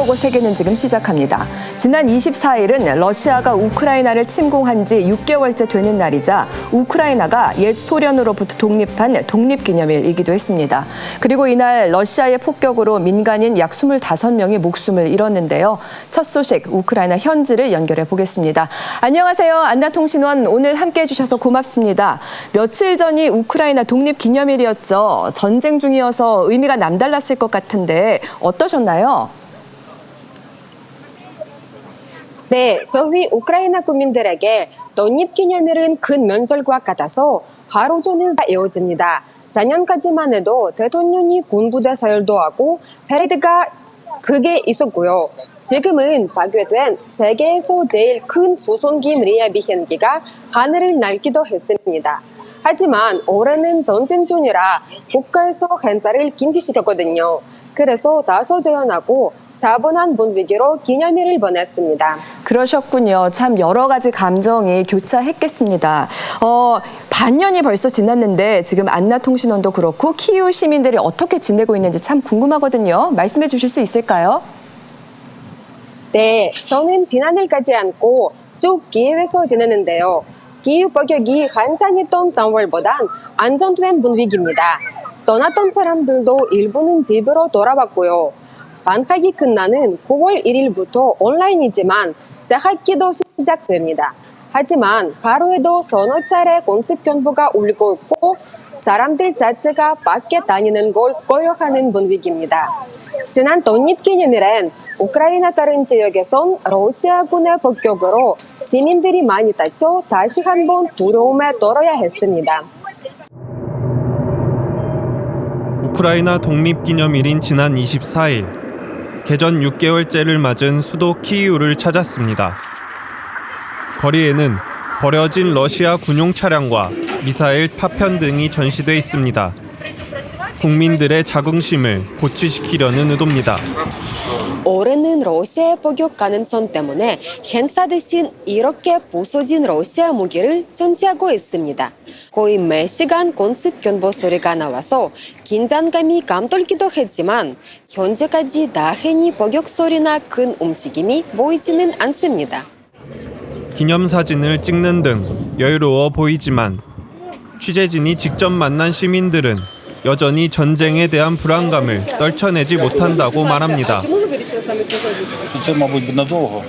보고 세계는 지금 시작합니다. 지난 24일은 러시아가 우크라이나를 침공한 지 6개월째 되는 날이자 우크라이나가 옛 소련으로부터 독립한 독립기념일이기도 했습니다. 그리고 이날 러시아의 폭격으로 민간인 약 25명이 목숨을 잃었는데요. 첫 소식 우크라이나 현지를 연결해 보겠습니다. 안녕하세요. 안나통신원 오늘 함께해 주셔서 고맙습니다. 며칠 전이 우크라이나 독립기념일이었죠. 전쟁 중이어서 의미가 남달랐을 것 같은데 어떠셨나요? 네, 저희 우크라이나 국민들에게 독립기념일은 큰 명절과 같아서 하루 종일 이어집니다. 작년까지만 해도 대통령이 군부대 사열도 하고 패러디가 크게 있었고요. 지금은 파괴된 세계에서 제일 큰 수송기 마리아 비행기가 하늘을 날기도 했습니다. 하지만 올해는 전쟁 중이라 국가에서 행사를 금지시켰거든요. 그래서 다소 조용하고 차분한 분위기로 기념일을 보냈습니다. 그러셨군요. 참 여러 가지 감정이 교차했겠습니다. 반년이 벌써 지났는데 지금 안나통신원도 그렇고 키이우 시민들이 어떻게 지내고 있는지 참 궁금하거든요. 말씀해 주실 수 있을까요? 네, 저는 비난을 가지 않고 쭉 키이우에서 지내는데요. 키이우 폭격이 한창했던 3월보단 안정된 분위기입니다. 떠났던 사람들도 일부는 집으로 돌아왔고요. 반박이 끝나는 9월 1일부터 온라인이지만 새학기도 시작됩니다. 하지만 하루에도 서너 차례 공습 경보가 울리고 있고 사람들 자체가 밖에 다니는 걸 꺼려하는 분위기입니다. 지난 독립기념일엔 우크라이나 다른 지역에선 러시아군의 폭격으로 시민들이 많이 다쳐 다시 한번 두려움에 떨어야 했습니다. 우크라이나 독립기념일인 지난 24일, 개전 6개월째를 맞은 수도 키이우를 찾았습니다. 거리에는 버려진 러시아 군용 차량과 미사일 파편 등이 전시돼 있습니다. 국민들의 자긍심을 고취시키려는 의도입니다. 올해는 러시아의 폭격 가능성 때문에 행사 대신 이렇게 부서진 러시아 무기를 전시하고 있습니다. 거의 매 시간 공습 경보 소리가 나와서 긴장감이 감돌기도 했지만 현재까지 다행히 폭격 소리나 큰 움직임이 보이지는 않습니다. 기념사진을 찍는 등 여유로워 보이지만 취재진이 직접 만난 시민들은 여전히 전쟁에 대한 불안감을 떨쳐내지 못한다고 말합니다. Це, мабуть, надовго.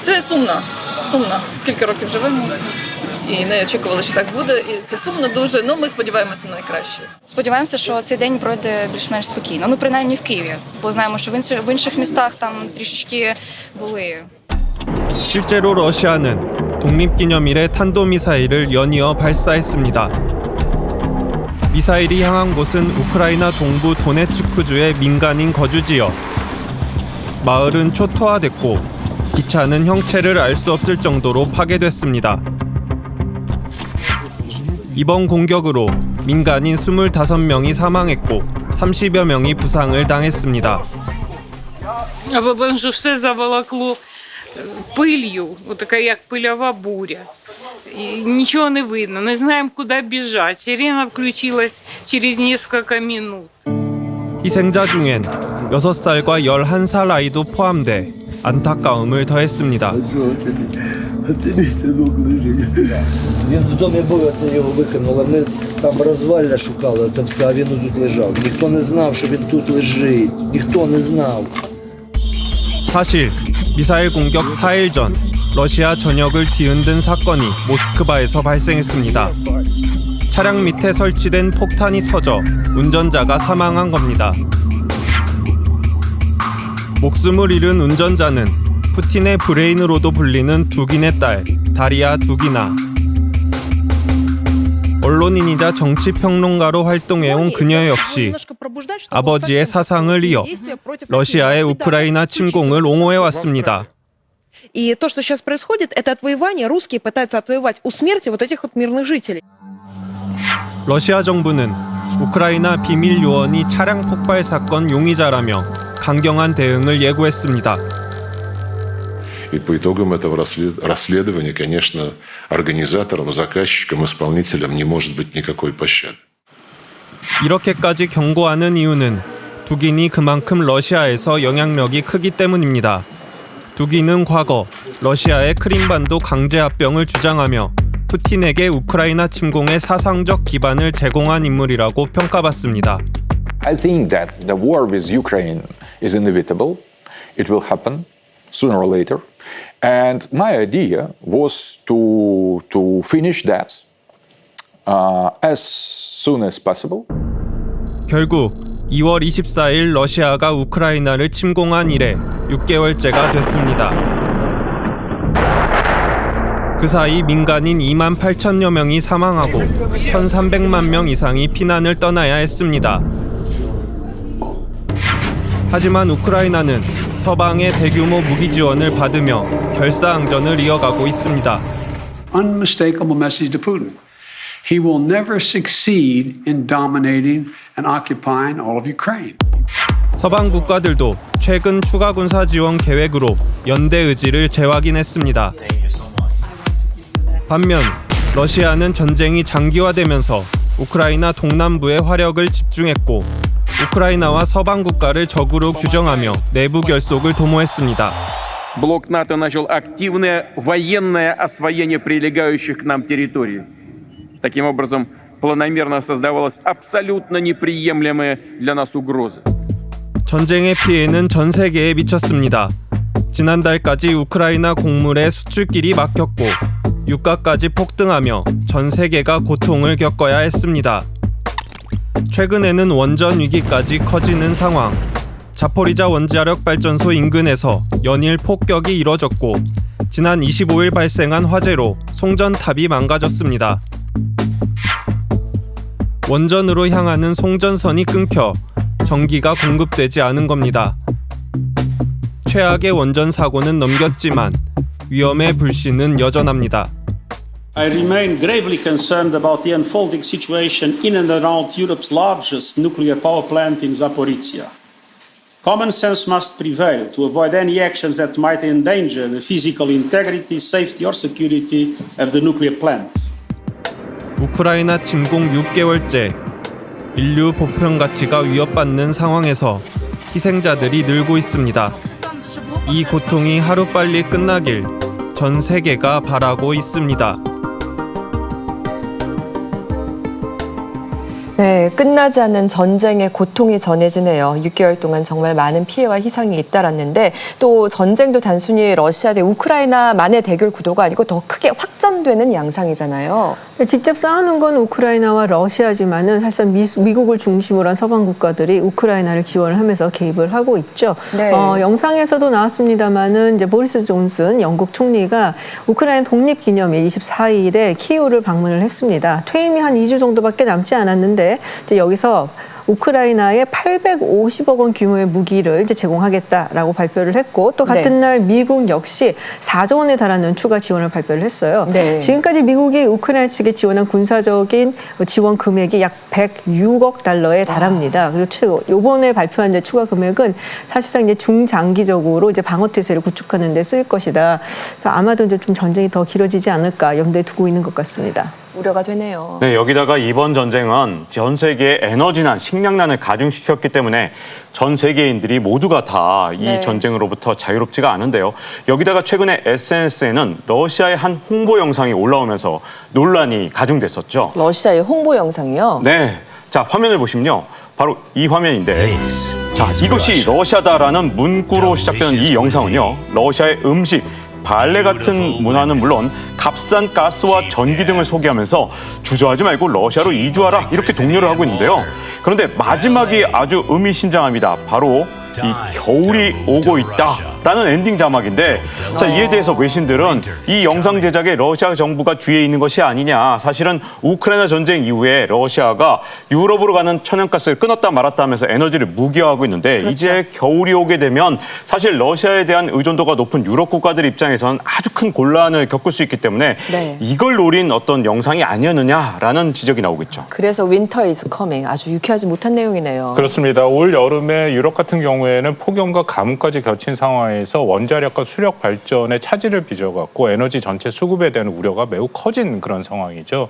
Це сумно. Скільки років живемо і не очікували, що так буде. І це сумно дуже, ми сподіваємося на найкраще. Сподіваємося, що цей день пройде більш-менш спокійно. принаймні в Києві. Бо знаємо, що в інших містах там трішечки були. 실제로 러시아는 독립기념일에 탄도미사일을 연이어 발사했습니다. 미사일이 향한 곳은 우크라이나 동부 도네츠크주의 민간인 거주지역. 마을은 초토화됐고 기차는 형체를 알 수 없을 정도로 파괴됐습니다. 이번 공격으로 민간인 25명이 사망했고 30여 명이 부상을 당했습니다. Що все заволокло пилью, така як пильова буря. І нічого не видно, не знаємо, куди біжати. Сирена включилась через несколько минут. 희생자 중엔 6살과 11살 아이도 포함돼 안타까움을 더했습니다. Він в домі був, це його викинули. Ми там розвалля шукали, це все, а він тут лежав. Ніхто не знав, що він тут лежить. Ніхто не знав. 사실 미사일 공격 4일 전 러시아 전역을 뒤흔든 사건이 모스크바에서 발생했습니다. 차량 밑에 설치된 폭탄이 터져 운전자가 사망한 겁니다. 목숨을 잃은 운전자는 푸틴의 브레인으로도 불리는 두긴의 딸 다리아 두기나. 언론인이자 정치평론가로 활동해온 그녀 역시 아버지의 사상을 이어 러시아의 우크라이나 침공을 옹호해왔습니다. И то, что сейчас происходит, это отвоевание. Русские пытаются отвоевать у смерти вот этих вот мирных жителей. 러시아 정부는 우크라이나 비밀 요원이 차량 폭발 사건 용의자라며 강경한 대응을 예고했습니다. И по итогам этого расследования, конечно, организаторам, заказчикам, исполнителям не может быть никакой пощады. 이렇게까지 경고하는 이유는 두긴이 그만큼 러시아에서 영향력이 크기 때문입니다. 두긴은 과거 러시아의 크림반도 강제 합병을 주장하며 푸틴에게 우크라이나 침공의 사상적 기반을 제공한 인물이라고 평가받습니다. I think that the war with Ukraine is inevitable. It will happen sooner or later. And my idea was to finish that as soon as possible. 결국 2월 24일 러시아가 우크라이나를 침공한 이래 6개월째가 됐습니다. 그 사이 민간인 2만 8천여 명이 사망하고 1,300만 명 이상이 피난을 떠나야 했습니다. 하지만 우크라이나는 서방의 대규모 무기 지원을 받으며 결사항전을 이어가고 있습니다. Unmistakable message to Putin. He will never succeed in dominating and occupying all of Ukraine. 서방 국가들도 최근 추가 군사 지원 계획으로 연대 의지를 재확인했습니다. 반면 러시아는 전쟁이 장기화되면서 우크라이나 동남부에 화력을 집중했고 우크라이나와 서방 국가를 적으로 규정하며 내부 결속을 도모했습니다. Блок НАТО начал активное военное освоение прилегающих к нам территорий. Таким образом, планомерно создавалась абсолютно неприемлемая для нас угроза. 전쟁의 피해는 전 세계에 미쳤습니다. 지난달까지 우크라이나 곡물의 수출길이 막혔고 유가까지 폭등하며 전 세계가 고통을 겪어야 했습니다. 최근에는 원전 위기까지 커지는 상황. 자포리자 원자력 발전소 인근에서 연일 폭격이 이뤄졌고 지난 25일 발생한 화재로 송전탑이 망가졌습니다. 원전으로 향하는 송전선이 끊겨 전기가 공급되지 않은 겁니다. 최악의 원전 사고는 넘겼지만 위험의 불씨는 여전합니다. I remain gravely concerned about the unfolding situation in and around Europe's largest nuclear power plant in Zaporizhia. Common sense must prevail to avoid any actions that might endanger the physical integrity, safety or security of the nuclear plant. 우크라이나 침공 6개월째, 인류 보편 가치가 위협받는 상황에서 희생자들이 늘고 있습니다. 이 고통이 하루빨리 끝나길 전 세계가 바라고 있습니다. 네, 끝나지 않는 전쟁의 고통이 전해지네요. 6개월 동안 정말 많은 피해와 희생이 잇따랐는데 또 전쟁도 단순히 러시아 대 우크라이나만의 대결 구도가 아니고 더 크게 확전되는 양상이잖아요. 직접 싸우는 건 우크라이나와 러시아지만은 사실상 미국을 중심으로 한 서방 국가들이 우크라이나를 지원을 하면서 개입을 하고 있죠. 네. 영상에서도 나왔습니다만은 이제 보리스 존슨 영국 총리가 우크라이나 독립기념일 24일에 키이우를 방문을 했습니다. 퇴임이 한 2주 정도밖에 남지 않았는데 이제 여기서 우크라이나에 850억 원 규모의 무기를 이제 제공하겠다라고 발표를 했고 또 같은 날 미국 역시 4조 원에 달하는 추가 지원을 발표를 했어요. 네. 지금까지 미국이 우크라이나 측에 지원한 군사적인 지원 금액이 약 106억 달러에 달합니다. 그리고 이번에 발표한 이제 추가 금액은 사실상 이제 중장기적으로 이제 방어 태세를 구축하는 데 쓸 것이다. 그래서 아마도 이제 좀 전쟁이 더 길어지지 않을까 염두에 두고 있는 것 같습니다. 우려가 되네요. 네, 여기다가 이번 전쟁은 전 세계의 에너지난, 식량난을 가중시켰기 때문에 전 세계인들이 모두가 다 이 전쟁으로부터 자유롭지가 않은데요. 여기다가 최근에 SNS에는 러시아의 한 홍보 영상이 올라오면서 논란이 가중됐었죠. 러시아의 홍보 영상이요? 네. 자, 화면을 보시면요. 바로 이 화면인데 자, 이것이 러시아다라는 문구로 시작되는 이 영상은요. 러시아의 음식, 발레 같은 문화는 물론 값싼 가스와 전기 등을 소개하면서 주저하지 말고 러시아로 이주하라 이렇게 독려를 하고 있는데요. 그런데 마지막이 아주 의미심장합니다. 바로 이 겨울이 오고 있다라는 엔딩 자막인데 자, 이에 대해서 외신들은 이 영상 제작에 러시아 정부가 뒤에 있는 것이 아니냐. 사실은 우크라이나 전쟁 이후에 러시아가 유럽으로 가는 천연가스를 끊었다 말았다 하면서 에너지를 무기화하고 있는데 그렇죠. 이제 겨울이 오게 되면 사실 러시아에 대한 의존도가 높은 유럽 국가들 입장에서는 아주 큰 곤란을 겪을 수 있기 때문에 이걸 노린 어떤 영상이 아니었느냐라는 지적이 나오고 있죠. 그래서 Winter is coming. 아주 유쾌하지 못한 내용이네요. 그렇습니다. 올 여름에 유럽 같은 경우 경우에는 폭염과 가뭄까지 겹친 상황에서 원자력과 수력 발전에 차질을 빚어갖고 에너지 전체 수급에 대한 우려가 매우 커진 그런 상황이죠.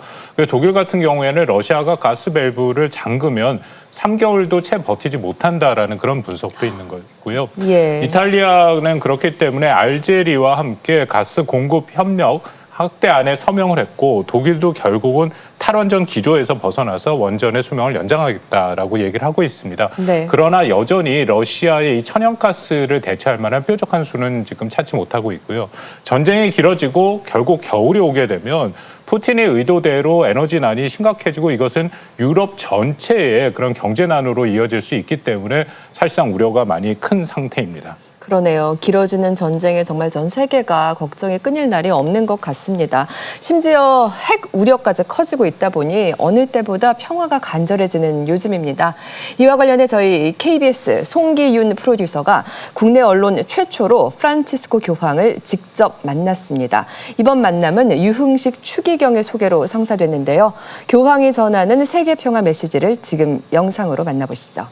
독일 같은 경우에는 러시아가 가스 밸브를 잠그면 3개월도 채 버티지 못한다라는 그런 분석도 있는 거고요. 예. 이탈리아는 그렇기 때문에 알제리와 함께 가스 공급 협력 확대안에 서명을 했고 독일도 결국은 탈원전 기조에서 벗어나서 원전의 수명을 연장하겠다라고 얘기를 하고 있습니다. 네. 그러나 여전히 러시아의 이 천연가스를 대체할 만한 뾰족한 수는 지금 찾지 못하고 있고요. 전쟁이 길어지고 결국 겨울이 오게 되면 푸틴의 의도대로 에너지난이 심각해지고 이것은 유럽 전체의 그런 경제난으로 이어질 수 있기 때문에 사실상 우려가 많이 큰 상태입니다. 그러네요. 길어지는 전쟁에 정말 전 세계가 걱정이 끊일 날이 없는 것 같습니다. 심지어 핵 우려까지 커지고 있다 보니 어느 때보다 평화가 간절해지는 요즘입니다. 이와 관련해 저희 KBS 송기윤 프로듀서가 국내 언론 최초로 프란치스코 교황을 직접 만났습니다. 이번 만남은 유흥식 추기경의 소개로 성사됐는데요. 교황이 전하는 세계 평화 메시지를 지금 영상으로 만나보시죠.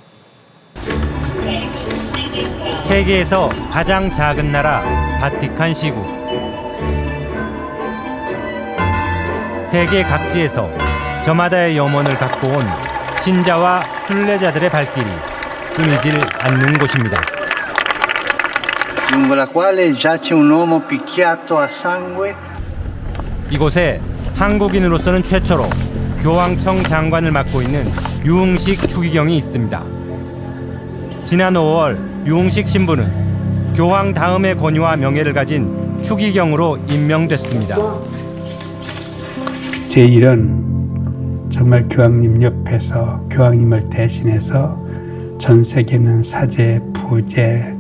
세계에서 가장 작은 나라 바티칸 시국. 세계 각지에서 저마다의 염원을 갖고 온 신자와 순례자들의 발길이 끊이질 않는 곳입니다. lungo la quale giace un uomo picchiato a sangue. 이곳에 한국인으로서는 최초로 교황청 장관을 맡고 있는 유흥식 추기경이 있습니다. 지난 5월 유흥식 신부는 교황 다음의 권위와 명예를 가진 추기경으로 임명됐습니다. 제 일은 정말 교황님 옆에서 교황님을 대신해서 전 세계 있는 사제, 부제,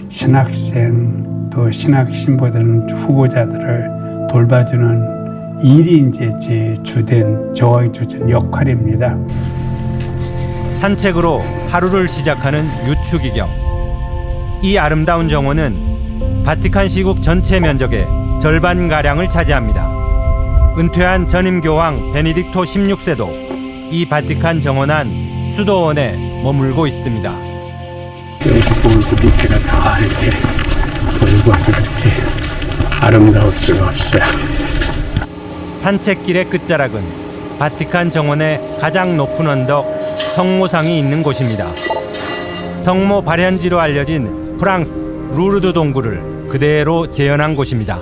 신학생 또 신학 신부들 후보자들을 돌봐주는 일이 이제 제 주된 저의 주된 역할입니다. 산책으로 하루를 시작하는 유추기경. 이 아름다운 정원은 바티칸 시국 전체 면적의 절반가량을 차지합니다. 은퇴한 전임 교황 베네딕토 16세도 이 바티칸 정원 수도원에 머물고 있습니다. 여기서 보면 그 밑에가 다 이렇게 보이고 이렇게 아름다울 수가 없어요. 산책길의 끝자락은 바티칸 정원의 가장 높은 언덕 성모상이 있는 곳입니다. 성모 발현지로 알려진 프랑스 루르드 동굴을 그대로 재현한 곳입니다.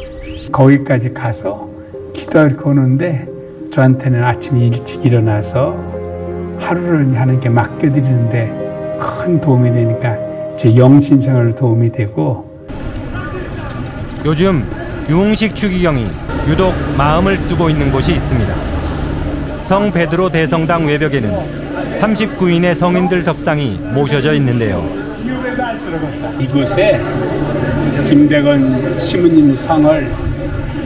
거기까지 가서 기도하고 오는데 저한테는 아침 일찍 일어나서 하루를 하는 게 맡겨드리는데 큰 도움이 되니까 제 영신생활에 도움이 되고. 요즘 유흥식 추기경이 유독 마음을 쓰고 있는 곳이 있습니다. 성 베드로 대성당 외벽에는 39인의 성인들 석상이 모셔져 있는데요. 이곳에 김대건 시무님 성을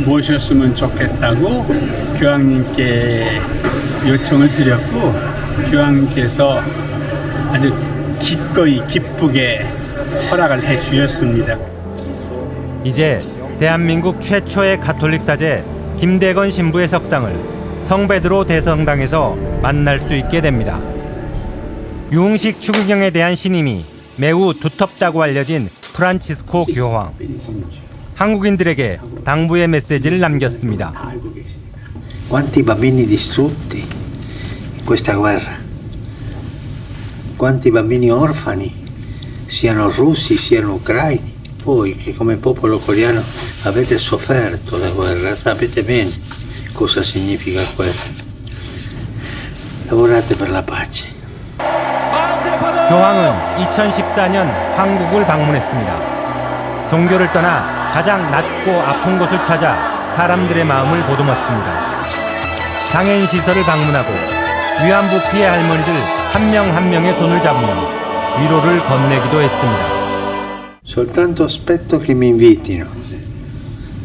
모셨으면 좋겠다고 교황님께 요청을 드렸고 교황님께서 아주 기꺼이 기쁘게 허락을 해 주셨습니다. 이제 대한민국 최초의 가톨릭 사제 김대건 신부의 석상을 성베드로 대성당에서 만날 수 있게 됩니다. 유흥식 추기경에 대한 신임이 매우 두텁다고 알려진 프란치스코 교황. 한국인들에게 당부의 메시지를 남겼습니다. Quanti bambini distrutti in questa guerra, quanti bambini orfani, siano russi, siano ucraini. Voi che come popolo coreano avete sofferto la guerra, sapete bene cosa significa guerra. Lavorate per la pace. 교황은 2014년 한국을 방문했습니다. 종교를 떠나 가장 낮고 아픈 곳을 찾아 사람들의 마음을 보듬었습니다. 장애인 시설을 방문하고 위안부 피해 할머니들 한 명 한 명의 손을 잡으며 위로를 건네기도 했습니다. Soltanto aspetto che mi invitino.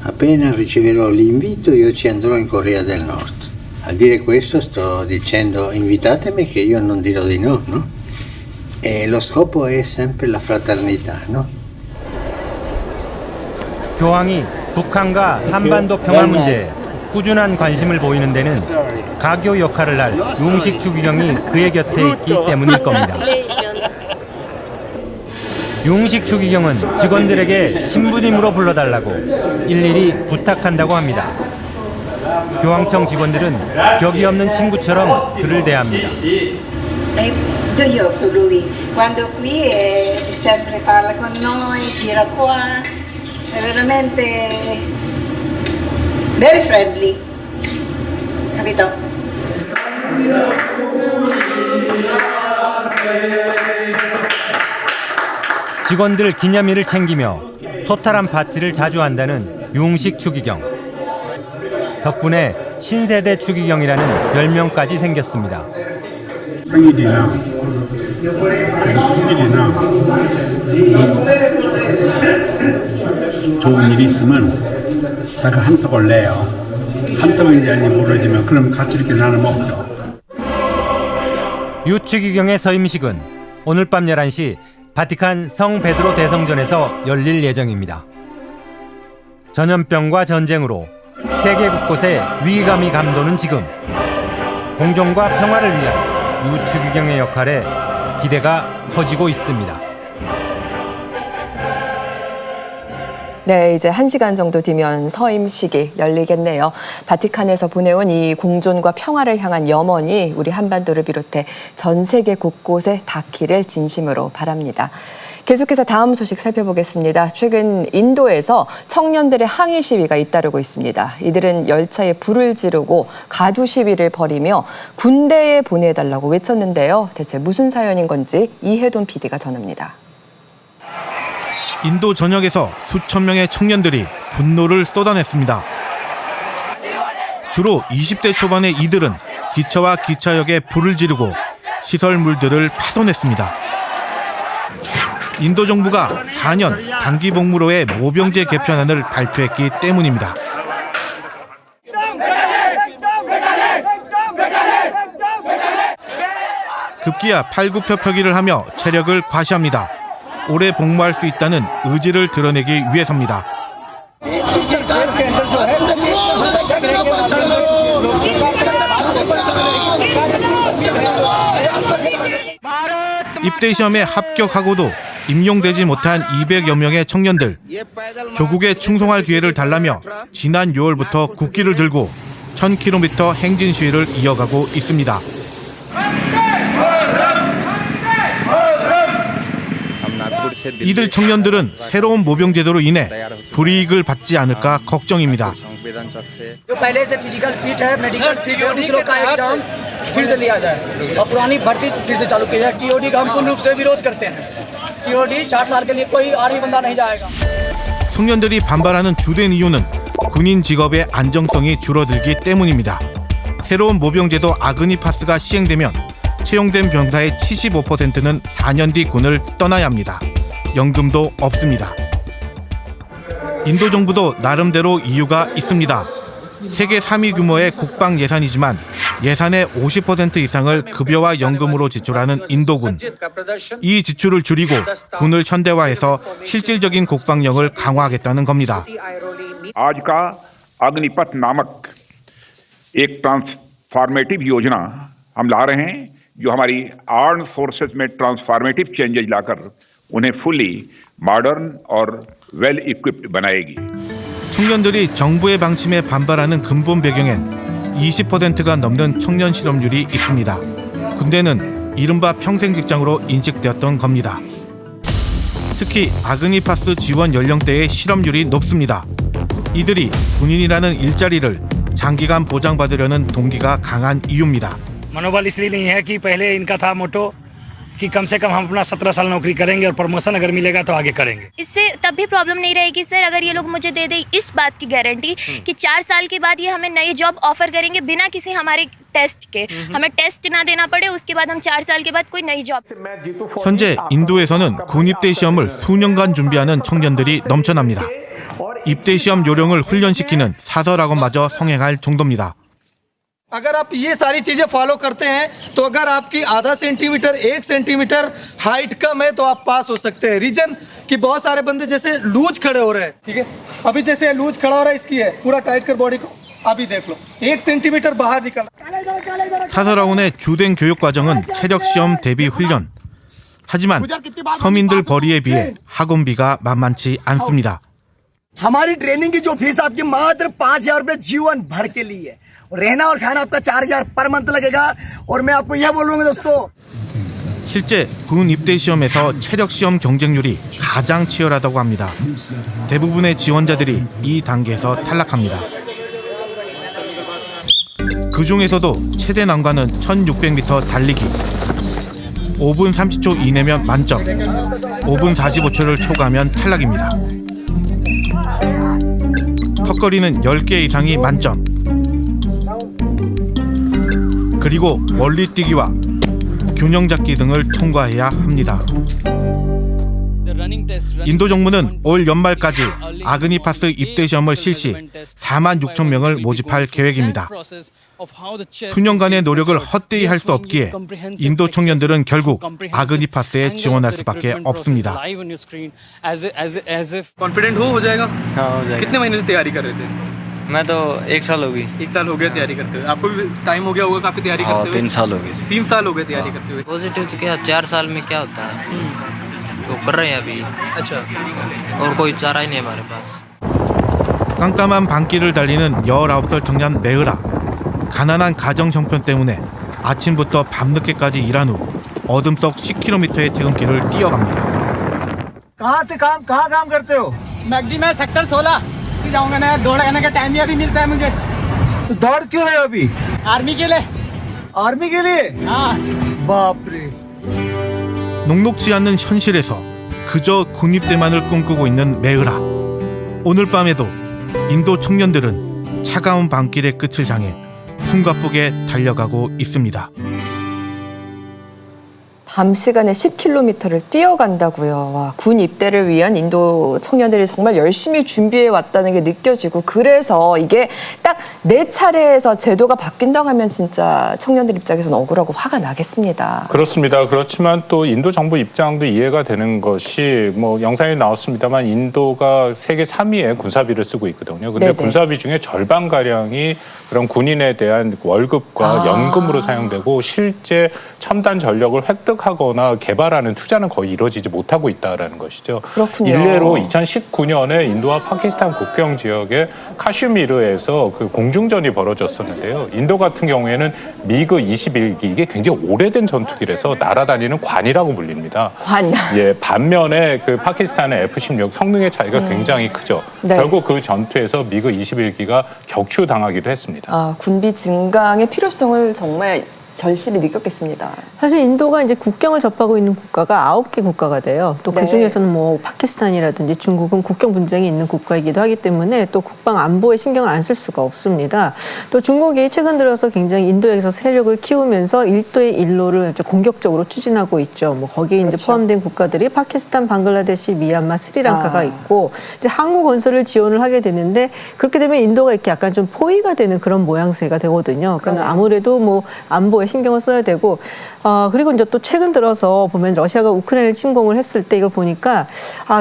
Appena riceverò l'invito io ci andrò in Corea del Nord. Al dire questo sto dicendo invitatemi che io non dirò di no, no? E lo scopo è sempre la fraternità, no? 교황이 북한과 한반도 평화 문제에 꾸준한 관심을 보이는 데는 가교 역할을 할 유흥식 추기경이 그의 곁에 있기 때문일 겁니다. 유흥식 추기경은 직원들에게 신부님으로 불러달라고 일일이 부탁한다고 합니다. 교황청 직원들은 격이 없는 친구처럼 그를 대합니다. Quando qui sempre parla con noi, gira qua, è veramente very friendly, capito? 직원들 기념일을 챙기며 소탈한 파티를 자주 한다는 유흥식 추기경. 덕분에 신세대 추기경이라는 별명까지 생겼습니다. 생일이나 축일이나 좋은 일이 있으면 제가 한턱을 내요. 한턱인지 아닌지 모르지만 그럼 같이 이렇게 나눠 먹죠. 유 추기경의 서임식은 오늘 밤 11시 바티칸 성 베드로 대성전에서 열릴 예정입니다. 전염병과 전쟁으로 세계 곳곳에 위기감이 감도는 지금, 공존과 평화를 위한 유 추기경의 역할에 기대가 커지고 있습니다. 네, 이제 1시간 정도 뒤면 서임식이 열리겠네요. 바티칸에서 보내온 이 공존과 평화를 향한 염원이 우리 한반도를 비롯해 전 세계 곳곳에 닿기를 진심으로 바랍니다. 계속해서 다음 소식 살펴보겠습니다. 최근 인도에서 청년들의 항의 시위가 잇따르고 있습니다. 이들은 열차에 불을 지르고 가두 시위를 벌이며 군대에 보내달라고 외쳤는데요. 대체 무슨 사연인 건지 이혜돈 PD가 전합니다. 인도 전역에서 수천 명의 청년들이 분노를 쏟아냈습니다. 주로 20대 초반의 이들은 기차와 기차역에 불을 지르고 시설물들을 파손했습니다. 인도 정부가 4년 단기 복무로의 모병제 개편안을 발표했기 때문입니다. 급기야 팔굽혀펴기를 하며 체력을 과시합니다. 오래 복무할 수 있다는 의지를 드러내기 위해서입니다. 입대 시험에 합격하고도 임용되지 못한 200여 명의 청년들, 조국에 충성할 기회를 달라며 지난 6월부터 국기를 들고 1000km 행진 시위를 이어가고 있습니다. 이들 청년들은 새로운 모병 제도로 인해 불이익을 받지 않을까 걱정입니다. 청년들이 반발하는 주된 이유는 군인 직업의 안정성이 줄어들기 때문입니다. 새로운 모병 제도 아그니 파스가 시행되면 채용된 병사의 75%는 4년 뒤 군을 떠나야 합니다. 연금도 없습니다. 인도 정부도 나름대로 이유가 있습니다. 세계 3위 규모의 국방 예산이지만 예산의 50% 이상을 급여와 연금으로 지출하는 인도군. 이 지출을 줄이고 군을 현대화해서 실질적인 국방력을 강화하겠다는 겁니다. आज का अग्निपथ नामक एक ट्रांसफॉर्मेटिव योजना हम ला रहे हैं जो हमारी आर्म्ड फोर्सेस में ट्रांसफॉर्मेटिव चेंजेस लाकर उन्हें फुली मॉडर्न और वेल इक्विप्ड बनाएगी. 청년들이 정부의 방침에 반발하는 근본 배경엔 20%가 넘는 청년 실업률이 있습니다. 군대는 이른바 평생 직장으로 인식되었던 겁니다. 특히 아그니파스 지원 연령대의 실업률이 높습니다. 이들이 군인이라는 일자리를 장기간 보장받으려는 동기가 강한 이유입니다. मनोबल इसलिए नहीं है कि पहले इनका था मोटो कि कम से कम हम अपना 17 साल नौकरी करेंगे और प्रमोशन अगर मिलेगा तो आगे करेंगे। इससे तब भी प्रॉब्लम नहीं रहेगी सर अगर ये लोग मुझे दे दे इस बात की गारंटी कि 4 साल के बाद ये हमें नई जॉब ऑफर करेंगे बिना किसी हमारे टेस्ट के हमें टेस्ट ना देना पड़े उसके बाद हम 4 साल के बाद कोई नई जॉब. 현재 인도에서는 군 입대 시험을 수년간 준비하는 청년들이 넘쳐납니다. 입대 시험 요령을 훈련시키는 사설학원마저 성행할 정도입니다. अगर आप ये सारी चीजें फॉलो करते हैं तो अगर आपकी आधा सेंटीमीटर 1 सेंटीमीटर हाइट कम है तो आप पास हो सकते हैं. रीजन कि बहुत सारे बंदे जैसे लूज खड़े हो रहे हैं, ठीक है, अभी जैसे लूज खड़ा हो रहा है इसकी है पूरा टाइट कर बॉडी को अभी देख लो 1 सेंटीमीटर बाहर निकल. 사설학원의 주된 교육 과정은 체력 시험 대비 훈련. 하지만 서민들 벌이에 비해 학원비가 만만치 않습니다. हमारी ट्रेनिंग की जो फीस आपकी मात्र 5,000 रुपए जीवन भर के लिए रहना और खाना आपका 4,000 पर मंथ लगेगा और मैं आपको यह बोलूंगा दोस्तों 실제 군 입대 시험에서 체력 시험 경쟁률이 가장 치열하다고 합니다. 대부분의 지원자들이 이 단계에서 탈락합니다. 그 중에서도 최대 난관은 1600m 달리기. 5분 30초 이내면 만점, 5분 45초를 초과하면 탈락입니다. 턱걸이는 10개 이상이 만점. 그리고 멀리뛰기와 균형 잡기 등을 통과해야 합니다. 인도 정부는 올 연말까지 아그니파스 입대 시험을 실시 46,000명을 모집할 계획입니다. 수년간의 노력을 헛되이 할 수 없기에 인도 청년들은 결국 아그니파스에 지원할 수밖에 없습니다. कॉन्फिडेंट हो जाएगा? हाँ हो जाएगा। कितने महीने से तैयारी कर रहे थे? मैं तो 1 साल हो गई। 1 साल हो गया तैयारी करते हुए। आपको भी टाइम हो गया होगा काफी तैयारी करते हुए? 3 साल हो गए। 3 साल हो गए तैयारी करते हुए। पॉजिटिव तो क्या 4 साल में क्या होता है तो कर रहे हैं अभी। अच्छा और कोई चारा ही नहीं हमारे पास। 깜깜한 밤길을 달리는 19살 청년 메흐라. 가난한 가정 형편 때문에 아침부터 밤늦게까지 일한 후 어둠 속 10km의 퇴근길을 뛰어갑니다. कहाँ काम करते हो मैगडी में सेक्टर 16 से जाऊंगा ना दौड़ने का टाइम ही अभी मिलता है मुझे तो दौड़ क्यों रहे हो अभी आर्मी के लिए हाँ बाप रे 녹록지 않는 현실에서 그저 군입대만을 꿈꾸고 있는 메흐라. 오늘 밤에도 인도 청년들은 차가운 밤길의 끝을 향해 숨가쁘게 달려가고 있습니다. 밤 시간에 10km를 뛰어간다고요. 와, 군 입대를 위한 인도 청년들이 정말 열심히 준비해 왔다는 게 느껴지고 그래서 이게 딱 내 차례에서 제도가 바뀐다고 하면 진짜 청년들 입장에서는 억울하고 화가 나겠습니다. 그렇습니다. 그렇지만 또 인도 정부 입장도 이해가 되는 것이 뭐 영상에 나왔습니다만 인도가 세계 3위의 군사비를 쓰고 있거든요. 근데 네네. 군사비 중에 절반가량이 그런 군인에 대한 월급과 연금으로 사용되고 실제 첨단 전력을 획득하거나 개발하는 투자는 거의 이루어지지 못하고 있다는 것이죠. 그렇군요. 일례로 2019년에 인도와 파키스탄 국경 지역의 카슈미르에서 그 공중전이 벌어졌었는데요. 인도 같은 경우에는 미그 21기 이게 굉장히 오래된 전투기라서 날아다니는 관이라고 불립니다. 관. 예, 반면에 그 파키스탄의 F-16 성능의 차이가 굉장히 크죠. 네. 결국 그 전투에서 미그 21기가 격추당하기도 했습니다. 아, 군비 증강의 필요성을 정말 절실히 느꼈겠습니다. 사실 인도가 이제 국경을 접하고 있는 국가가 9개 국가가 돼요. 또 네. 그 중에서는 뭐 파키스탄이라든지 중국은 국경 분쟁이 있는 국가이기도 하기 때문에 또 국방 안보에 신경을 안 쓸 수가 없습니다. 또 중국이 최근 들어서 굉장히 인도에서 세력을 키우면서 1도의 1로를 이제 공격적으로 추진하고 있죠. 뭐 거기에 이제 그렇죠. 포함된 국가들이 파키스탄, 방글라데시, 미얀마, 스리랑카가 있고 이제 항구 건설을 지원을 하게 되는데 그렇게 되면 인도가 이렇게 약간 좀 포위가 되는 그런 모양새가 되거든요. 그러니까 아무래도 뭐 안보에 신경을 써야 되고 그리고 이제 또 최근 들어서 보면 러시아가 우크라이나를 침공을 했을 때 이걸 보니까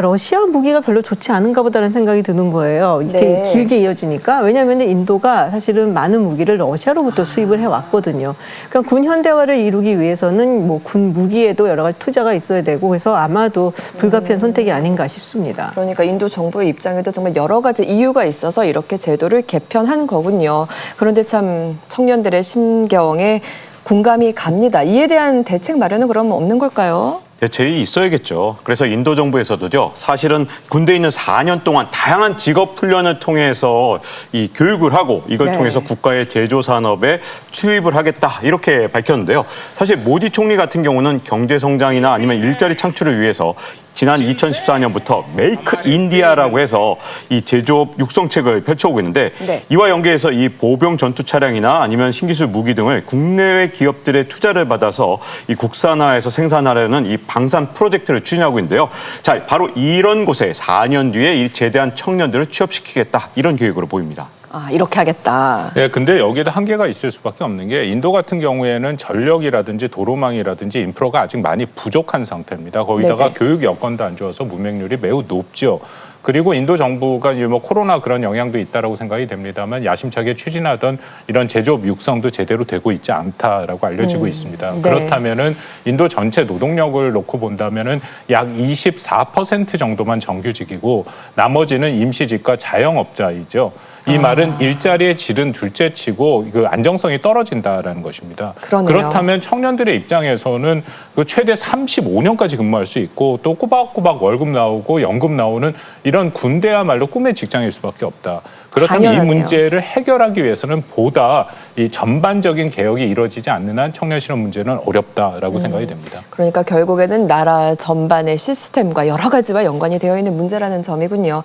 러시아 무기가 별로 좋지 않은가 보다는 생각이 드는 거예요. 이렇게 네. 길게 이어지니까. 왜냐하면 인도가 사실은 많은 무기를 러시아로부터 수입을 해왔거든요. 그러니까 군 현대화를 이루기 위해서는 뭐 군 무기에도 여러 가지 투자가 있어야 되고 그래서 아마도 불가피한 선택이 아닌가 싶습니다. 그러니까 인도 정부의 입장에도 정말 여러 가지 이유가 있어서 이렇게 제도를 개편한 거군요. 그런데 참 청년들의 심경에 공감이 갑니다. 이에 대한 대책 마련은 그럼 없는 걸까요? 대책이 있어야겠죠. 그래서 인도 정부에서도요, 사실은 군대에 있는 4년 동안 다양한 직업 훈련을 통해서 이 교육을 하고 이걸 네. 통해서 국가의 제조 산업에 투입을 하겠다 이렇게 밝혔는데요. 사실 모디 총리 같은 경우는 경제 성장이나 아니면 일자리 창출을 위해서 지난 2014년부터 메이크 인디아라고 해서 이 제조업 육성책을 펼쳐오고 있는데 네. 이와 연계해서 이 보병 전투 차량이나 아니면 신기술 무기 등을 국내외 기업들의 투자를 받아서 이 국산화해서 생산하려는 이 방산 프로젝트를 추진하고 있는데요. 자, 바로 이런 곳에 4년 뒤에 이 제대한 청년들을 취업시키겠다 이런 계획으로 보입니다. 이렇게 하겠다. 네, 근데 여기에도 한계가 있을 수밖에 없는 게 인도 같은 경우에는 전력이라든지 도로망이라든지 인프라가 아직 많이 부족한 상태입니다. 거기다가 네네. 교육 여건도 안 좋아서 문맹률이 매우 높죠. 그리고 인도 정부가 뭐 코로나 그런 영향도 있다라고 생각이 됩니다만 야심차게 추진하던 이런 제조업 육성도 제대로 되고 있지 않다라고 알려지고 있습니다. 네. 그렇다면은 인도 전체 노동력을 놓고 본다면은 약 24% 정도만 정규직이고 나머지는 임시직과 자영업자이죠. 이 말은 일자리의 질은 둘째치고 그 안정성이 떨어진다라는 것입니다. 그러네요. 그렇다면 청년들의 입장에서는 그 최대 35년까지 근무할 수 있고 또 꼬박꼬박 월급 나오고 연금 나오는 이런 군대야말로 꿈의 직장일 수밖에 없다. 그렇다면 당연하네요. 이 문제를 해결하기 위해서는 보다 이 전반적인 개혁이 이루어지지 않는 한 청년 실업 문제는 어렵다라고 생각이 됩니다. 그러니까 결국에는 나라 전반의 시스템과 여러 가지와 연관이 되어 있는 문제라는 점이군요.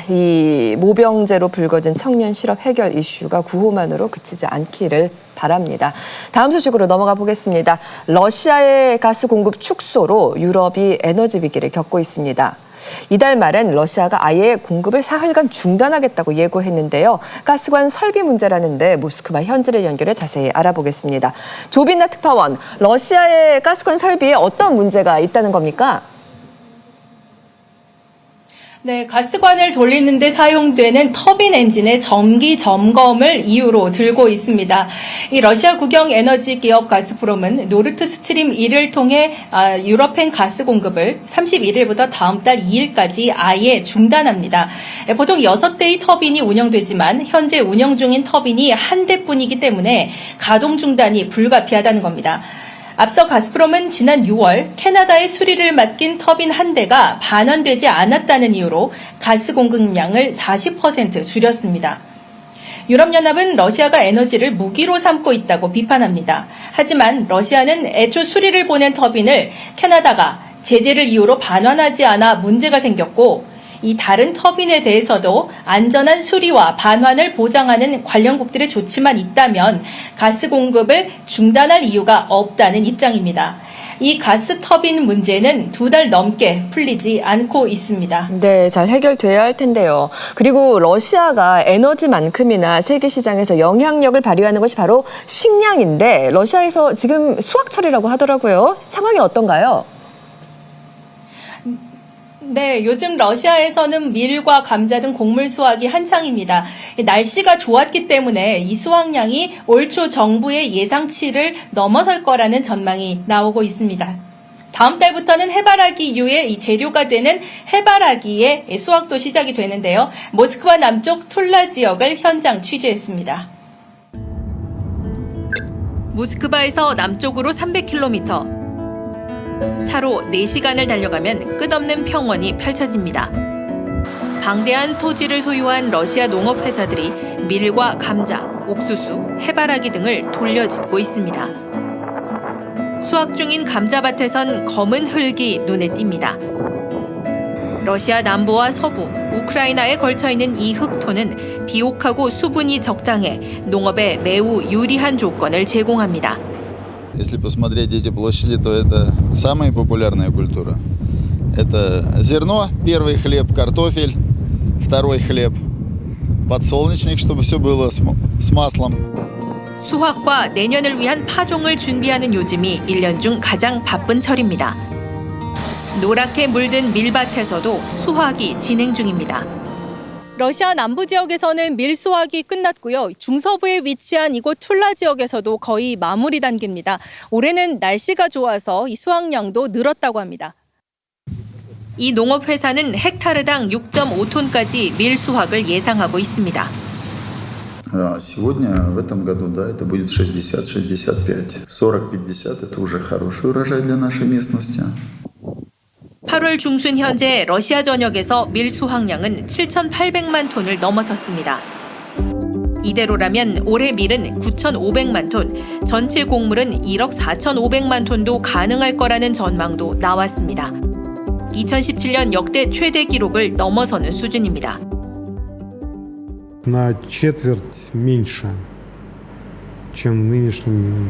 이 모병제로 불거진 청년 실업 해결 이슈가 구호만으로 그치지 않기를 바랍니다. 다음 소식으로 넘어가 보겠습니다. 러시아의 가스 공급 축소로 유럽이 에너지 위기를 겪고 있습니다. 이달 말엔 러시아가 아예 공급을 사흘간 중단하겠다고 예고했는데요. 가스관 설비 문제라는데 모스크바 현지를 연결해 자세히 알아보겠습니다. 조빈나 특파원, 러시아의 가스관 설비에 어떤 문제가 있다는 겁니까? 네, 가스관을 돌리는 데 사용되는 터빈 엔진의 정기 점검을 이유로 들고 있습니다. 이 러시아 국영 에너지 기업 가스프롬은 노르트 스트림 1을 통해 유럽행 가스 공급을 31일부터 다음 달 2일까지 아예 중단합니다. 보통 6대의 터빈이 운영되지만 현재 운영 중인 터빈이 한 대뿐이기 때문에 가동 중단이 불가피하다는 겁니다. 앞서 가스프롬은 지난 6월 캐나다의 수리를 맡긴 터빈 한 대가 반환되지 않았다는 이유로 가스 공급량을 40% 줄였습니다. 유럽연합은 러시아가 에너지를 무기로 삼고 있다고 비판합니다. 하지만 러시아는 애초 수리를 보낸 터빈을 캐나다가 제재를 이유로 반환하지 않아 문제가 생겼고 이 다른 터빈에 대해서도 안전한 수리와 반환을 보장하는 관련국들의 조치만 있다면 가스 공급을 중단할 이유가 없다는 입장입니다. 이 가스 터빈 문제는 2달 넘게 풀리지 않고 있습니다. 네, 잘 해결돼야 할 텐데요. 그리고 러시아가 에너지만큼이나 세계 시장에서 영향력을 발휘하는 것이 바로 식량인데 러시아에서 지금 수확철이라고 하더라고요. 상황이 어떤가요? 네, 요즘 러시아에서는 밀과 감자 등 곡물 수확이 한창입니다. 날씨가 좋았기 때문에 이 수확량이 올 초 정부의 예상치를 넘어설 거라는 전망이 나오고 있습니다. 다음 달부터는 해바라기 이후에 이 재료가 되는 해바라기의 수확도 시작이 되는데요. 모스크바 남쪽 툴라 지역을 현장 취재했습니다. 모스크바에서 남쪽으로 300km. 차로 4시간을 달려가면 끝없는 평원이 펼쳐집니다. 방대한 토지를 소유한 러시아 농업회사들이 밀과 감자, 옥수수, 해바라기 등을 돌려짓고 있습니다. 수확 중인 감자밭에선 검은 흙이 눈에 띕니다. 러시아 남부와 서부, 우크라이나에 걸쳐있는 이 흙토는 비옥하고 수분이 적당해 농업에 매우 유리한 조건을 제공합니다. Если посмотреть эти площади, то это самая популярная культура. Это зерно, первый хлеб, картофель, второй хлеб, подсолнечник, чтобы все было с маслом. 수확과 내년을 위한 파종을 준비하는 요즘이 1년 중 가장 바쁜 철입니다. 노랗게 물든 밀밭에서도 수확이 진행 중입니다. 러시아 남부 지역에서는 밀 수확이 끝났고요. 중서부에 위치한 이곳 툴라 지역에서도 거의 마무리 단계입니다. 올해는 날씨가 좋아서 이 수확량도 늘었다고 합니다. 이 농업회사는 헥타르당 6.5톤까지 밀 수확을 예상하고 있습니다. Сегодня, в этом году, да, это будет 60-65. 40-50 это уже хороший урожай для нашей местности. 8월 중순 현재 러시아 전역에서 밀 수확량은 7,800만 톤을 넘어섰습니다. 이대로라면 올해 밀은 9,500만 톤, 전체 곡물은 1억 4,500만 톤도 가능할 거라는 전망도 나왔습니다. 2017년 역대 최대 기록을 넘어서는 수준입니다. На четверть меньше, чем в нынешнем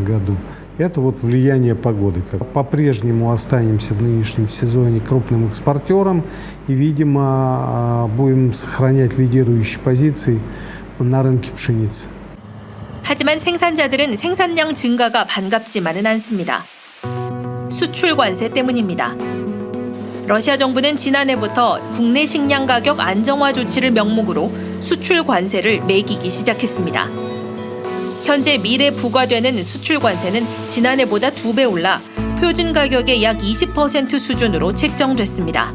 году. Это вот влияние погоды. По-прежнему останемся в нынешнем сезоне крупным экспортером и, видимо, будем сохранять лидирующие позиции на рынке пшеницы. 하지만 생산자들은 생산량 증가가 반갑지만은 않습니다. 수출 관세 때문입니다. 러시아 정부는 지난해부터 국내 식량 가격 안정화 조치를 명목으로 수출 관세를 매기기 시작했습니다. 현재 밀에 부과되는 수출 관세는 지난해보다 2배 올라 표준 가격의 약 20% 수준으로 책정됐습니다.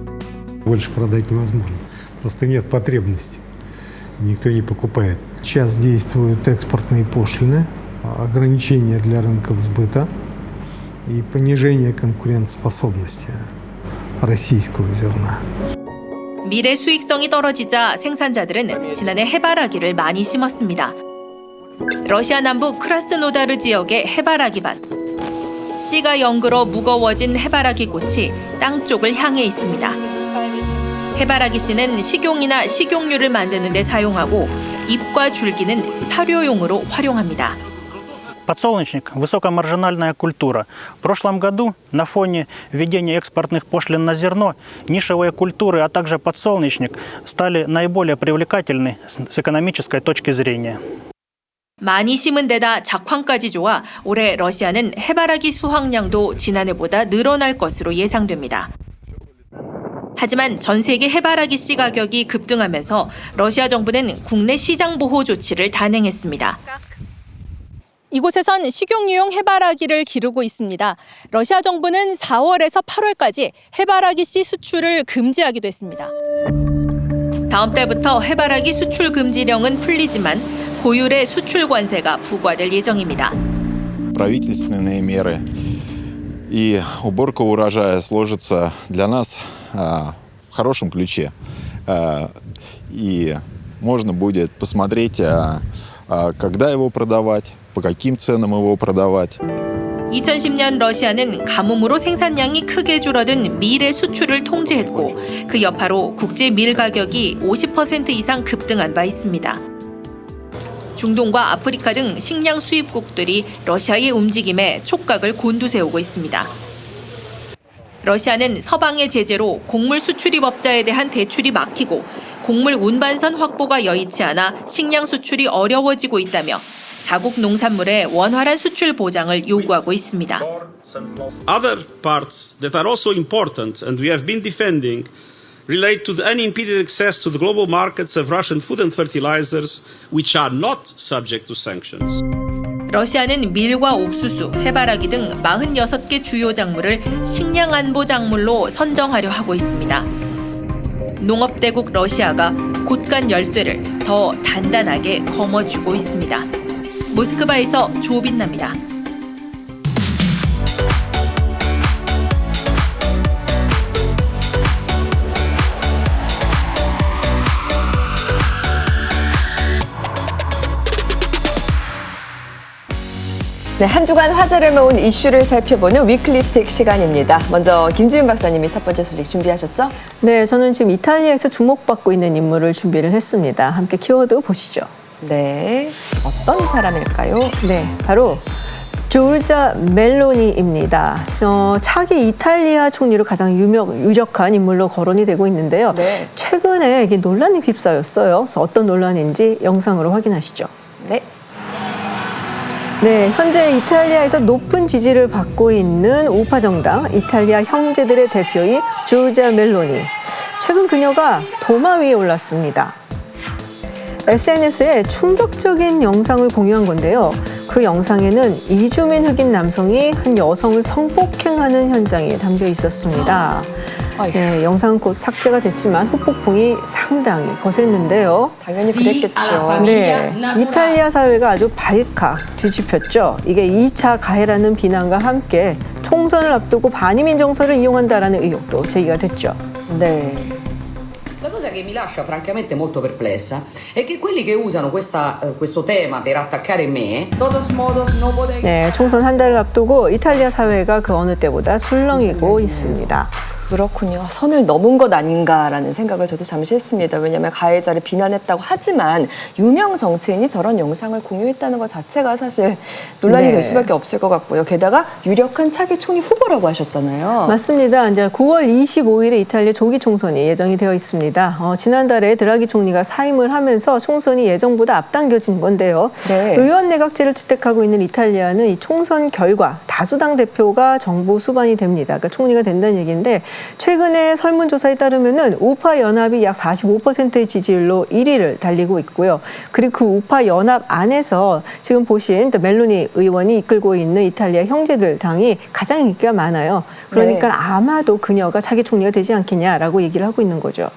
Больше продать невозможно. Просто нет потребности. Никто не покупает. Сейчас действуют экспортные пошлины, ограничения для рынков сбыта и понижение конкурентоспособности российского зерна. 밀의 수익성이 떨어지자 생산자들은 지난해 해바라기를 많이 심었습니다. 러시아 남부 크라스노다르 지역의 해바라기밭. 씨가 연그러 무거워진 해바라기 꽃이 땅 쪽을 향해 있습니다. 해바라기 씨는 식용이나 식용유를 만드는 데 사용하고 잎과 줄기는 사료용으로 활용합니다. Подсолнечник – высокомаржинальная культура. В прошлом году на фоне введения экспортных пошлин на зерно нишевые культуры, а также подсолнечник стали наиболее привлекательны с экономической точки зрения. 많이 심은 데다 작황까지 좋아 올해 러시아는 해바라기 수확량도 지난해보다 늘어날 것으로 예상됩니다. 하지만 전 세계 해바라기 씨 가격이 급등하면서 러시아 정부는 국내 시장 보호 조치를 단행했습니다. 이곳에선 식용유용 해바라기를 기르고 있습니다. 러시아 정부는 4월에서 8월까지 해바라기 씨 수출을 금지하기도 했습니다. 다음 달부터 해바라기 수출 금지령은 풀리지만 고율의 수출 관세가 부과될 예정입니다. Правительственные меры и уборка урожая сложится для нас в хорошем ключе. И можно будет посмотреть, когда его продавать, по каким ценам его продавать. 2010년 러시아는 가뭄으로 생산량이 크게 줄어든 밀의 수출을 통제했고 그 여파로 국제 밀 가격이 50% 이상 급등한 바 있습니다. 중동과 아프리카 등 식량 수입국들이 러시아의 움직임에 촉각을 곤두세우고 있습니다. 러시아는 서방의 제재로 곡물 수출입 업자에 대한 대출이 막히고 곡물 운반선 확보가 여의치 않아 식량 수출이 어려워지고 있다며 자국 농산물의 원활한 수출 보장을 요구하고 있습니다. Other parts that are also important and we have been defending relate to the unimpeded access to the global markets of Russian food and fertilizers which are not subject to sanctions. 러시아는 밀과 옥수수, 해바라기 등 46개 주요 작물을 식량 안보 작물로 선정하려 하고 있습니다. 농업대국 러시아가 곳간 열쇠를 더 단단하게 거머쥐고 있습니다. 모스크바에서 조빈나입니다. 네, 한 주간 화제를 모은 이슈를 살펴보는 위클리픽 시간입니다. 먼저 김지윤 박사님이 첫 번째 소식 준비하셨죠? 네, 저는 지금 이탈리아에서 주목받고 있는 인물을 준비를 했습니다. 함께 키워드 보시죠. 네, 어떤 사람일까요? 네, 바로 조르자 멜로니입니다. 차기 이탈리아 총리로 가장 유력한 인물로 거론이 되고 있는데요. 네. 최근에 이게 논란이 휩싸였어요. 그래서 어떤 논란인지 영상으로 확인하시죠. 네. 네, 현재 이탈리아에서 높은 지지를 받고 있는 우파 정당 이탈리아 형제들의 대표인 조르자 멜로니. 최근 그녀가 도마 위에 올랐습니다. SNS에 충격적인 영상을 공유한 건데요. 그 영상에는 이주민 흑인 남성이 한 여성을 성폭행하는 현장이 담겨 있었습니다. 네, 영상은 곧 삭제가 됐지만 후폭풍이 상당히 거셌는데요. 당연히 그랬겠죠. 네, 이탈리아 사회가 아주 발칵 뒤집혔죠. 이게 2차 가해라는 비난과 함께 총선을 앞두고 반이민 정서를 이용한다라는 의혹도 제기가 됐죠. 네. La cosa che mi lascia francamente molto perplessa è che quelli che usano questo tema per attaccare me, todos modos no pueden... 네, 총선 한 달을 앞두고 이탈리아 사회가 그 어느 때보다 술렁이고 있습니다. 그렇군요. 선을 넘은 것 아닌가라는 생각을 저도 잠시 했습니다. 왜냐하면 가해자를 비난했다고 하지만 유명 정치인이 저런 영상을 공유했다는 것 자체가 사실 논란이 네. 될 수밖에 없을 것 같고요. 게다가 유력한 차기 총리 후보라고 하셨잖아요. 맞습니다. 이제 9월 25일에 이탈리아 조기 총선이 예정이 되어 있습니다. 지난달에 드라기 총리가 사임을 하면서 총선이 예정보다 앞당겨진 건데요. 네. 의원 내각제를 채택하고 있는 이탈리아는 이 총선 결과 다 다수당 대표가 정부 수반이 됩니다. 그러니까 총리가 된다는 얘기인데 최근에 설문조사에 따르면은 우파 연합이 약 45%의 지지율로 1위를 달리고 있고요. 그리고 그 우파 연합 안에서 지금 보신 멜로니 의원이 이끌고 있는 이탈리아 형제들 당이 가장 인기가 많아요. 그러니까 네. 아마도 그녀가 차기 총리가 되지 않겠냐라고 얘기를 하고 있는 거죠.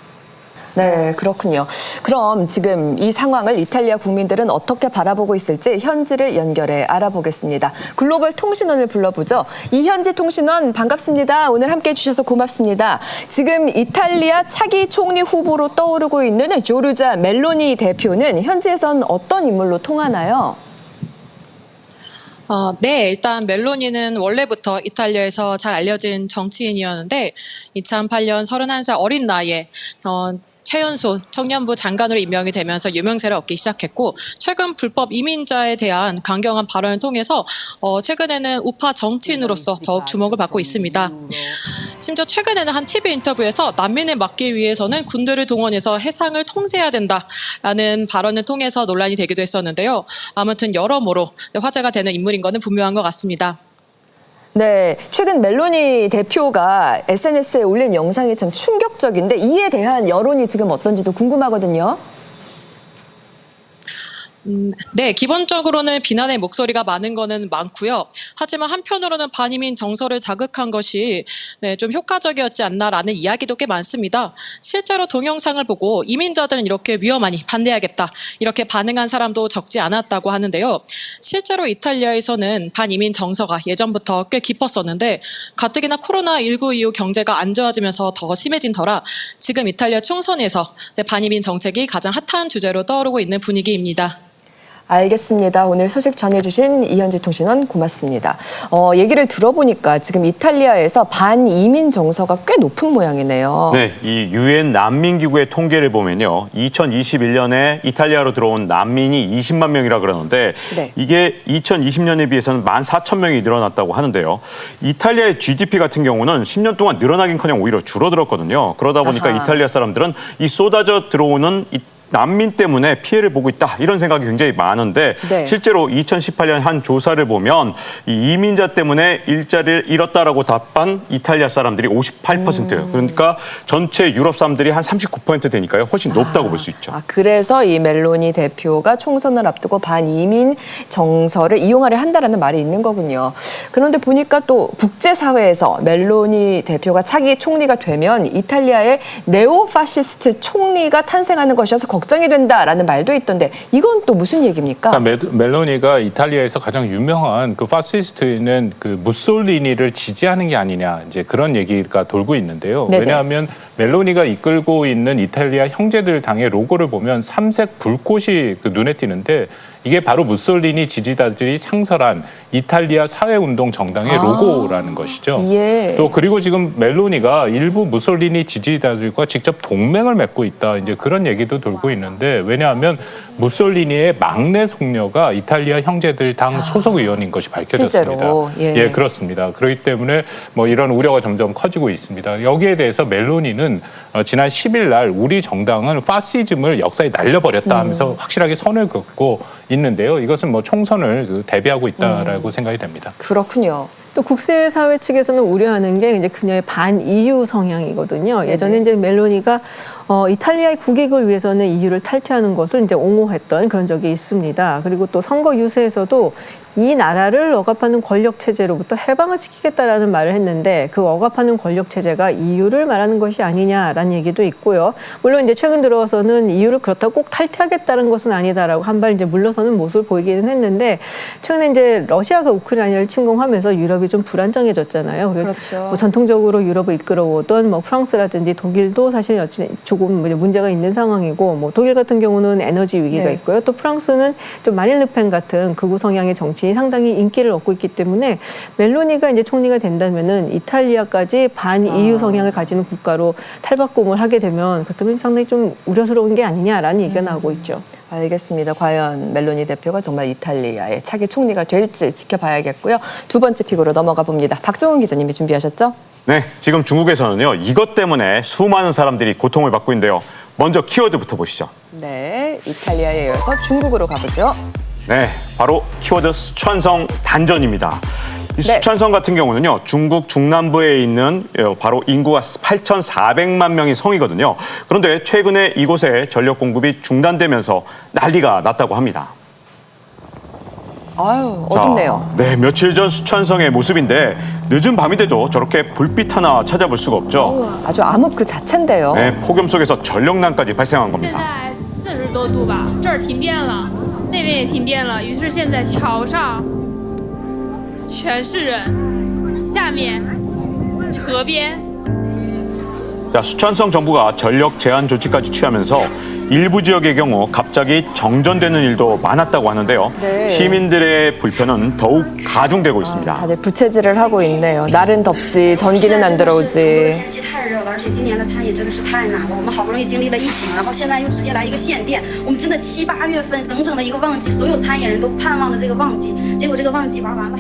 네, 그렇군요. 그럼 지금 이 상황을 이탈리아 국민들은 어떻게 바라보고 있을지 현지를 연결해 알아보겠습니다. 글로벌 통신원을 불러보죠. 이현지 통신원 반갑습니다. 오늘 함께해 주셔서 고맙습니다. 지금 이탈리아 차기 총리 후보로 떠오르고 있는 조르자 멜로니 대표는 현지에선 어떤 인물로 통하나요? 네, 일단 멜로니는 원래부터 이탈리아에서 잘 알려진 정치인이었는데 2008년 31살 어린 나이에 최연소 청년부 장관으로 임명이 되면서 유명세를 얻기 시작했고 최근 불법 이민자에 대한 강경한 발언을 통해서 최근에는 우파 정치인으로서 더욱 주목을 받고 있습니다. 심지어 최근에는 한 TV 인터뷰에서 난민을 막기 위해서는 군대를 동원해서 해상을 통제해야 된다라는 발언을 통해서 논란이 되기도 했었는데요. 아무튼 여러모로 화제가 되는 인물인 것은 분명한 것 같습니다. 네, 최근 멜로니 대표가 SNS에 올린 영상이 참 충격적인데 이에 대한 여론이 지금 어떤지도 궁금하거든요. 네, 기본적으로는 비난의 목소리가 많은 거는 많고요. 하지만 한편으로는 반이민 정서를 자극한 것이 좀 효과적이었지 않나라는 이야기도 꽤 많습니다. 실제로 동영상을 보고 이민자들은 이렇게 위험하니 반대하겠다 이렇게 반응한 사람도 적지 않았다고 하는데요. 실제로 이탈리아에서는 반이민 정서가 예전부터 꽤 깊었었는데 가뜩이나 코로나19 이후 경제가 안 좋아지면서 더 심해진 터라 지금 이탈리아 총선에서 반이민 정책이 가장 핫한 주제로 떠오르고 있는 분위기입니다. 알겠습니다. 오늘 소식 전해주신 이현지 통신원 고맙습니다. 얘기를 들어보니까 지금 이탈리아에서 반이민 정서가 꽤 높은 모양이네요. 네, 이 유엔 난민기구의 통계를 보면요. 2021년에 이탈리아로 들어온 난민이 20만 명이라 그러는데 네. 이게 2020년에 비해서는 14,000명이 늘어났다고 하는데요. 이탈리아의 GDP 같은 경우는 10년 동안 늘어나긴커녕 오히려 줄어들었거든요. 그러다 보니까 아하. 이탈리아 사람들은 이 쏟아져 들어오는 난민 때문에 피해를 보고 있다 이런 생각이 굉장히 많은데 네. 실제로 2018년 한 조사를 보면 이 이민자 때문에 일자리를 잃었다라고 답한 이탈리아 사람들이 58% 그러니까 전체 유럽 사람들이 한 39% 되니까요 훨씬 높다고 볼 수 있죠. 그래서 이 멜로니 대표가 총선을 앞두고 반이민 정서를 이용하려 한다라는 말이 있는 거군요. 그런데 보니까 또 국제사회에서 멜로니 대표가 차기 총리가 되면 이탈리아의 네오파시스트 총리가 탄생하는 것이어서 걱정이 된다라는 말도 있던데 이건 또 무슨 얘기입니까? 그러니까 멜로니가 이탈리아에서 가장 유명한 그 파시스트는 그 무솔리니를 지지하는 게 아니냐 이제 그런 얘기가 돌고 있는데요. 네네. 왜냐하면 멜로니가 이끌고 있는 이탈리아 형제들 당의 로고를 보면 삼색 불꽃이 그 눈에 띄는데 이게 바로 무솔리니 지지자들이 창설한 이탈리아 사회운동 정당의 로고라는 것이죠. 예. 또 그리고 지금 멜로니가 일부 무솔리니 지지자들과 직접 동맹을 맺고 있다. 이제 그런 얘기도 돌고 있는데 왜냐하면 무솔리니의 막내 손녀가 이탈리아 형제들 당 소속 의원인 것이 밝혀졌습니다. 실제로. 예. 그렇습니다. 그렇기 때문에 뭐 이런 우려가 점점 커지고 있습니다. 여기에 대해서 멜로니는 지난 10일 날 우리 정당은 파시즘을 역사에 날려버렸다 하면서 확실하게 선을 긋고 있는데요. 이것은 뭐 총선을 대비하고 있다라고 생각이 됩니다. 그렇군요. 또 국제사회 측에서는 우려하는 게 이제 그녀의 반EU 성향이거든요. 예전에 이제 멜로니가 이탈리아의 국익을 위해서는 EU를 탈퇴하는 것을 이제 옹호했던 그런 적이 있습니다. 그리고 또 선거 유세에서도 이 나라를 억압하는 권력 체제로부터 해방을 시키겠다라는 말을 했는데 그 억압하는 권력 체제가 EU를 말하는 것이 아니냐라는 얘기도 있고요. 물론 이제 최근 들어서는 EU를 그렇다고 꼭 탈퇴하겠다는 것은 아니다라고 한 발 이제 물러서는 모습을 보이기는 했는데 최근에 이제 러시아가 우크라이나를 침공하면서 유럽이 좀 불안정해졌잖아요. 그렇죠. 뭐 전통적으로 유럽을 이끌어오던 뭐 프랑스라든지 독일도 사실 조금 문제가 있는 상황이고 뭐 독일 같은 경우는 에너지 위기가 네. 있고요. 또 프랑스는 좀 마린 르펜 같은 극우 성향의 정치인이 상당히 인기를 얻고 있기 때문에 멜로니가 이제 총리가 된다면은 이탈리아까지 반 EU 성향을 가지는 국가로 탈바꿈을 하게 되면 그렇다면 상당히 좀 우려스러운 게 아니냐라는 얘기가 나오고 있죠. 알겠습니다. 과연 멜로니 대표가 정말 이탈리아의 차기 총리가 될지 지켜봐야겠고요. 두 번째 픽으로 넘어가 봅니다. 박정훈 기자님이 준비하셨죠? 네, 지금 중국에서는요 이것 때문에 수많은 사람들이 고통을 받고 있는데요. 먼저 키워드부터 보시죠. 네, 이탈리아에 이어서 중국으로 가보죠. 네, 바로 키워드 수천성 단전입니다. 이 수촨성 같은 경우는요, 중국 중남부에 있는 바로 인구가 8,400만 명의 성이거든요. 그런데 최근에 이곳에 전력 공급이 중단되면서 난리가 났다고 합니다. 아유, 어둡네요. 자, 네, 며칠 전 수촨성의 모습인데 늦은 밤인데도 저렇게 불빛 하나 찾아볼 수가 없죠. 아주 암흑 그 자체인데요. 네, 폭염 속에서 전력난까지 발생한 겁니다. 现在40多度吧，这儿停电了，那边也停电了。于是现在桥上全是人，下面河边。 자, 수촨성 정부가 전력 제한 조치까지 취하면서 일부 지역의 경우 갑자기 정전되는 일도 많았다고 하는데요. 네. 시민들의 불편은 더욱 가중되고 있습니다. 다들 부채질을 하고 있네요. 날은 덥지, 전기는 안 들어오지. 天气太热了，而且今年的餐饮真的是太难了。我们好不容易经历了疫情，然后现在又直接来一个限电，我们真的7、8月份整整的一个旺季，所有餐饮人都盼望着这个旺季，结果这个旺季玩完了。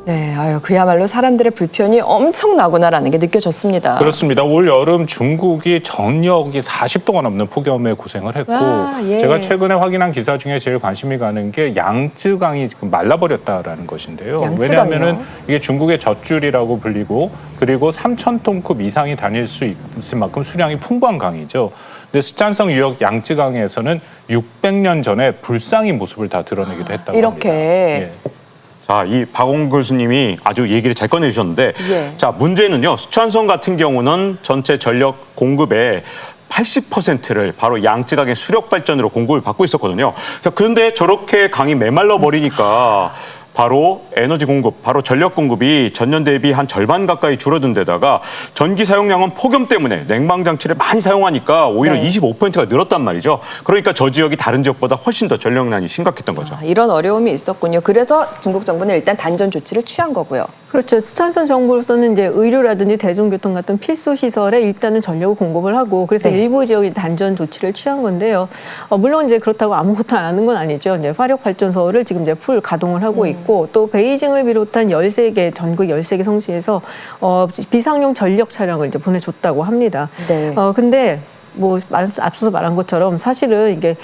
네, 아유, 그야말로 사람들의 불편이 엄청나구나라는 게 느껴졌습니다. 그렇습니다. 올 여름 중국이 전역이 40도가 넘는 폭염에 고생을 했고 와, 예. 제가 최근에 확인한 기사 중에 제일 관심이 가는 게 양쯔강이 지금 말라버렸다라는 것인데요. 양쯔강이요? 왜냐하면은 이게 중국의 젖줄이라고 불리고 그리고 3,000톤급 이상이 다닐 수 있을 만큼 수량이 풍부한 강이죠. 근데 수촨성 유역 양쯔강에서는 600년 전에 불상의 모습을 다 드러내기도 했다고 이렇게. 합니다. 예. 자, 이 박홍 교수님이 아주 얘기를 잘 꺼내주셨는데, 예. 자, 문제는요, 수촨성 같은 경우는 전체 전력 공급의 80%를 바로 양쯔강의 수력 발전으로 공급을 받고 있었거든요. 자, 그런데 저렇게 강이 메말라 버리니까 바로 에너지 공급, 바로 전력 공급이 전년 대비 한 절반 가까이 줄어든 데다가 전기 사용량은 폭염 때문에 냉방 장치를 많이 사용하니까 오히려 네. 25%가 늘었단 말이죠. 그러니까 저 지역이 다른 지역보다 훨씬 더 전력난이 심각했던 거죠. 이런 어려움이 있었군요. 그래서 중국 정부는 일단 단전 조치를 취한 거고요. 그렇죠. 수촨성 정부로서는 이제 의료라든지 대중교통 같은 필수 시설에 일단은 전력을 공급을 하고 그래서 네. 일부 지역이 단전 조치를 취한 건데요. 물론 이제 그렇다고 아무것도 안 하는 건 아니죠. 이제 화력 발전소를 지금 이제 풀 가동을 하고 있고 또 베이징을 비롯한 13개 전국 13개 성시에서 비상용 전력 차량을 이제 보내줬다고 합니다. 네. 근데 뭐 앞서서 말한 것처럼 사실은 이게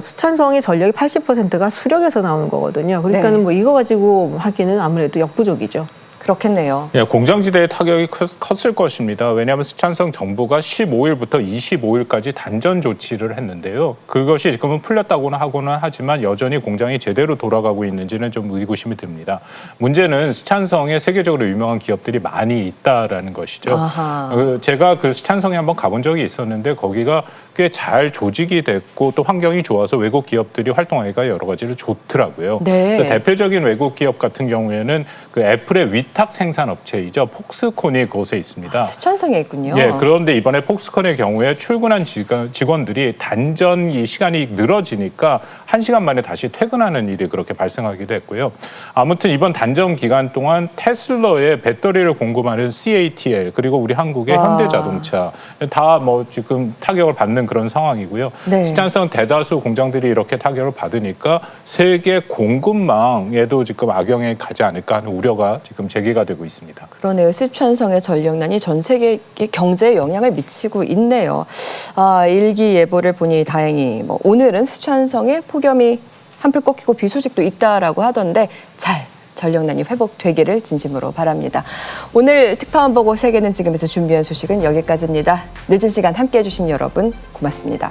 수촨성의 전력의 80%가 수력에서 나오는 거거든요. 그러니까는 네. 뭐 이거 가지고 하기는 아무래도 역부족이죠. 그렇겠네요. 예, 공장지대의 타격이 컸을 것입니다. 왜냐하면 수촨성 정부가 15일부터 25일까지 단전 조치를 했는데요. 그것이 지금은 풀렸다고는 하고는 하지만 여전히 공장이 제대로 돌아가고 있는지는 좀 의구심이 듭니다. 문제는 수촨성에 세계적으로 유명한 기업들이 많이 있다라는 것이죠. 제가 그 수촨성에 한번 가본 적이 있었는데 거기가 꽤 잘 조직이 됐고 또 환경이 좋아서 외국 기업들이 활동하기가 여러 가지로 좋더라고요. 네. 그래서 대표적인 외국 기업 같은 경우에는 그 애플의 위탁 생산업체이죠. 폭스콘이 그곳에 있습니다. 수촨성에 있군요. 예, 그런데 이번에 폭스콘의 경우에 출근한 직원들이 단전 이 시간이 늘어지니까 1시간 만에 다시 퇴근하는 일이 그렇게 발생하기도 했고요. 아무튼 이번 단전 기간 동안 테슬라의 배터리를 공급하는 CATL 그리고 우리 한국의 현대자동차 다 뭐 지금 타격을 받는 그런 상황이고요. 네. 수촨성 대다수 공장들이 이렇게 타격을 받으니까 세계 공급망에도 지금 악영향이 가지 않을까 하는 우려가 지금 제기가 되고 있습니다. 그러네요. 수촨성의 전력난이 전 세계 경제에 영향을 미치고 있네요. 일기예보를 보니 다행히 뭐 오늘은 수촨성에 폭염이 한풀 꺾이고 비 소식도 있다라고 하던데 잘 전력난이 회복되기를 진심으로 바랍니다. 오늘 특파원 보고 세계는 지금에서 준비한 소식은 여기까지입니다. 늦은 시간 함께해 주신 여러분 고맙습니다.